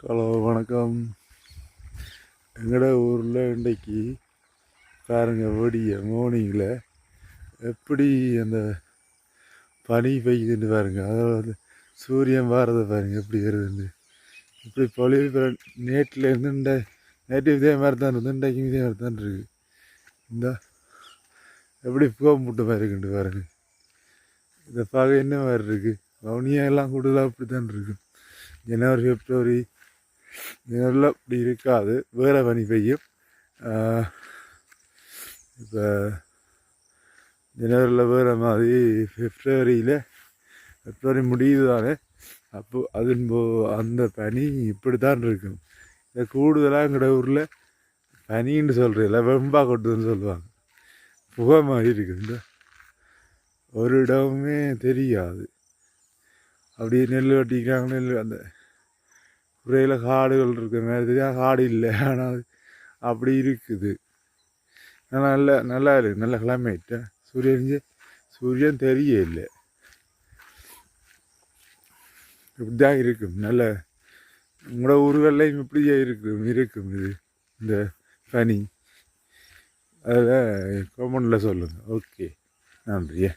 Hello வணக்கம். எங்களோட ஊரில் இன்றைக்கு பாருங்க வெடிய மார்னிங்கில் எப்படி அந்த பனி பெய்யுதுன்னு பாருங்க. அதாவது சூரியன் வாரதை பாருங்க எப்படி வருதுன்னு. இப்படி பொழிவு நேற்றுல இருந்து நேற்று இதே மாதிரி தான் இருந்து இன்றைக்கும் இதே மாதிரி தான் இருக்குது. இந்த எப்படி புகை மாதிரி இருக்குன்னு பாருங்க. இதை பார்க்க என்ன மாதிரி இருக்குது. வவுனியெல்லாம் கூடுதலாக அப்படி தான் இருக்குது. ஜனவரி பிப்ரவரி இதெல்லாம் இப்படி இருக்காது, வேறு பனி பெய்யும். இப்போ ஜனவரியில் வேறு மாதிரி, பிப்ரவரி முடியுது தானே, அப்போ அந்த பனி இப்படி தான் இருக்கும். இதை கூடுதலாக எங்களோட ஊரில் பனின்னு சொல்கிறதில்ல, வெம்பா கொட்டுதுன்னு சொல்லுவாங்க. புகை மாதிரி இருக்குது. ஒரு இடமுமே தெரியாது. அப்படியே நெல் வெட்டிக்கிறாங்க. நெல் அந்த குறையில் காடுகள் இருக்கிற மாதிரி தெரியும். காடு இல்லை, ஆனால் அப்படி இருக்குது. நல்லா இருக்குது, நல்ல கிளைமேட்டு. சூரியன் தெரிய இல்லை, இப்படிதான் இருக்கும். நல்ல உங்களோட ஊர்கள்லையும் இப்படியே இருக்கும் இது இந்த பனி. அதில் கமெண்டில் சொல்லுங்கள். ஓகே, நன்றி.